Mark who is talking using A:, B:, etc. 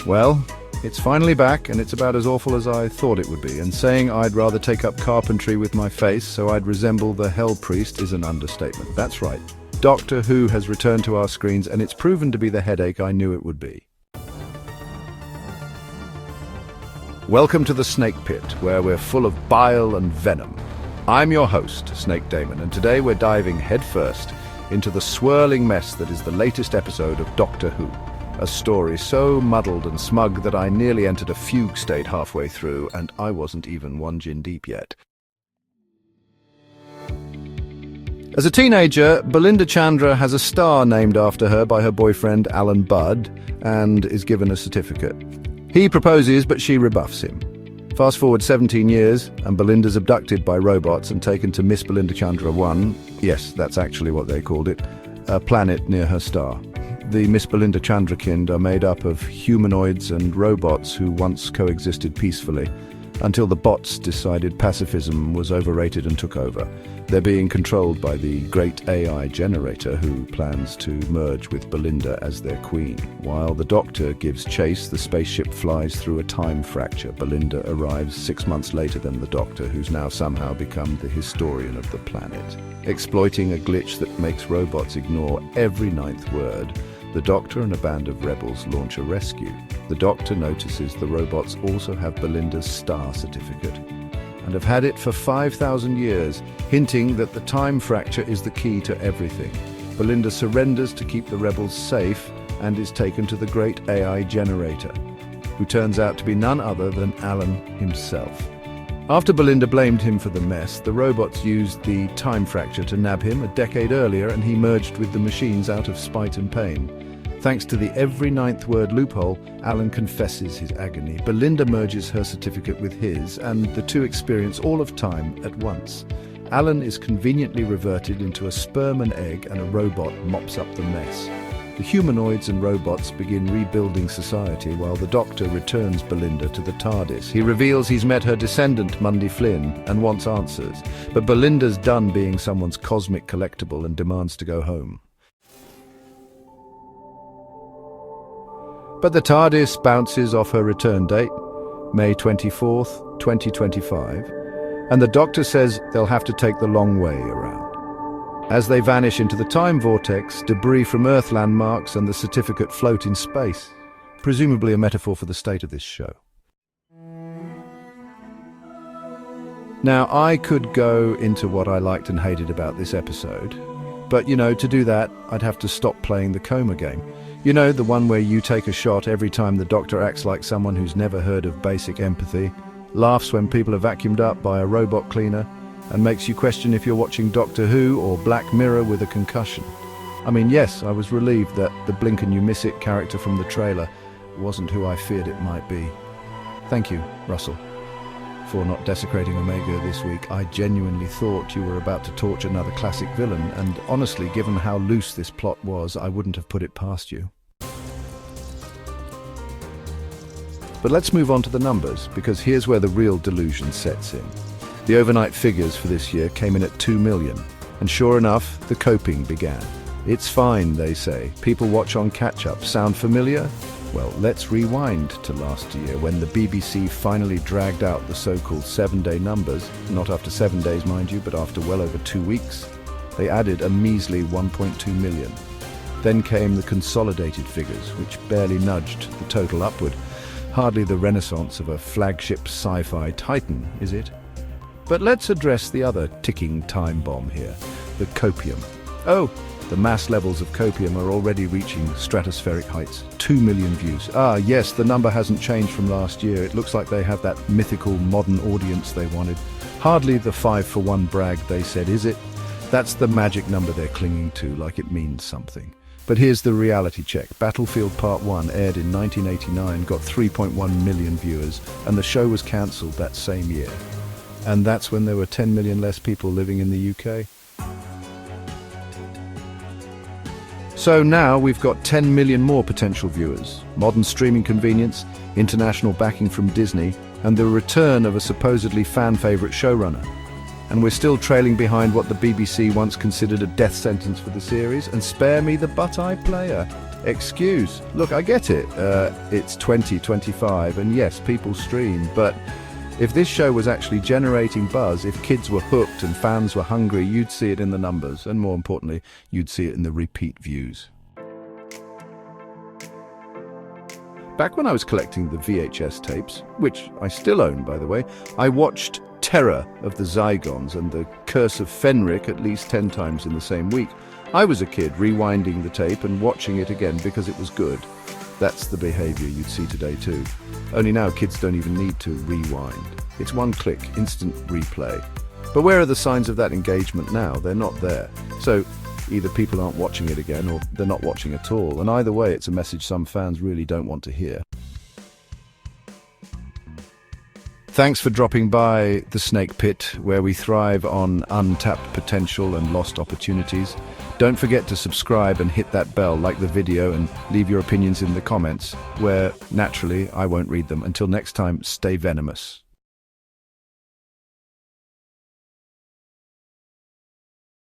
A: Well, it's finally back, and it's about as awful as I thought it would be, and saying I'd rather take up carpentry with my face so I'd resemble the Hell Priest is an understatement. That's right. Doctor Who has returned to our screens, and it's proven to be the headache I knew it would be. Welcome to the Snake Pit, where we're full of bile and venom. I'm your host, Snake Daemon, and today we're diving headfirst into the swirling mess that is the latest episode of Doctor Who. A story so muddled and smug that I nearly entered a fugue state halfway through, and I wasn't even one gin deep yet. As a teenager, Belinda Chandra has a star named after her by her boyfriend Alan Budd, and is given a certificate. He proposes, but she rebuffs him. Fast forward 17 years, and Belinda's abducted by robots and taken to Miss Belinda Chandra 1, yes, that's actually what they called it, a planet near her star. The Miss Belinda Chandrakind are made up of humanoids and robots who once coexisted peacefully, until the bots decided pacifism was overrated and took over. They're being controlled by the great AI generator who plans to merge with Belinda as their queen. While the Doctor gives chase, the spaceship flies through a time fracture. Belinda arrives 6 months later than the Doctor, who's now somehow become the historian of the planet. Exploiting a glitch that makes robots ignore every ninth word, the Doctor and a band of rebels launch a rescue. The Doctor notices the robots also have Belinda's star certificate, and have had it for 5,000 years, hinting that the time fracture is the key to everything. Belinda surrenders to keep the rebels safe and is taken to the great AI generator, who turns out to be none other than Alan himself. After Belinda blamed him for the mess, the robots used the time fracture to nab him a decade earlier, and he merged with the machines out of spite and pain. Thanks to the every ninth word loophole, Alan confesses his agony. Belinda merges her certificate with his, and the two experience all of time at once. Alan is conveniently reverted into a sperm and egg, and a robot mops up the mess. The humanoids and robots begin rebuilding society while the Doctor returns Belinda to the TARDIS. He reveals he's met her descendant, Mundy Flynn, and wants answers. But Belinda's done being someone's cosmic collectible and demands to go home. But the TARDIS bounces off her return date, May 24th, 2025, and the Doctor says they'll have to take the long way around. As they vanish into the time vortex, debris from Earth landmarks and the certificate float in space, presumably a metaphor for the state of this show. Now, I could go into what I liked and hated about this episode, but, to do that, I'd have to stop playing the Coma game. The one where you take a shot every time the Doctor acts like someone who's never heard of basic empathy, laughs when people are vacuumed up by a robot cleaner, and makes you question if you're watching Doctor Who or Black Mirror with a concussion. I mean, yes, I was relieved that the blink and you miss it character from the trailer wasn't who I feared it might be. Thank you, Russell, for not desecrating Omega this week. I genuinely thought you were about to torch another classic villain, and honestly, given how loose this plot was, I wouldn't have put it past you. But let's move on to the numbers, because here's where the real delusion sets in. The overnight figures for this year came in at 2 million, and sure enough, the coping began. It's fine, they say. People watch on catch-up. Sound familiar? Well, let's rewind to last year, when the BBC finally dragged out the so-called 7-day numbers, not after 7 days, mind you, but after well over 2 weeks. They added a measly 1.2 million. Then came the consolidated figures, which barely nudged the total upward. Hardly the renaissance of a flagship sci-fi titan, is it? But let's address the other ticking time bomb here, the Copium. Oh, the mass levels of Copium are already reaching stratospheric heights. 2 million views. Ah, yes, the number hasn't changed from last year. It looks like they have that mythical modern audience they wanted. Hardly the 5-for-1 brag they said, is it? That's the magic number they're clinging to, like it means something. But here's the reality check. Battlefield Part 1 aired in 1989, got 3.1 million viewers, and the show was cancelled that same year. And that's when there were 10 million less people living in the UK. So now we've got 10 million more potential viewers, modern streaming convenience, international backing from Disney, and the return of a supposedly fan-favourite showrunner. And we're still trailing behind what the BBC once considered a death sentence for the series, and spare me the iPlayer. excuse. Look, I get it. It's 2025, and yes, people stream, but if this show was actually generating buzz, if kids were hooked and fans were hungry, you'd see it in the numbers, and more importantly, you'd see it in the repeat views. Back when I was collecting the VHS tapes, which I still own, by the way, I watched Terror of the Zygons and The Curse of Fenric at least 10 times in the same week. I was a kid rewinding the tape and watching it again because it was good. That's the behavior you'd see today too. Only now kids don't even need to rewind. It's one click, instant replay. But where are the signs of that engagement now? They're not there. So either people aren't watching it again or they're not watching at all. And either way, it's a message some fans really don't want to hear. Thanks for dropping by the Snake Pit, where we thrive on untapped potential and lost opportunities. Don't forget to subscribe and hit that bell, like the video, and leave your opinions in the comments, where, naturally, I won't read them. Until next time, stay venomous.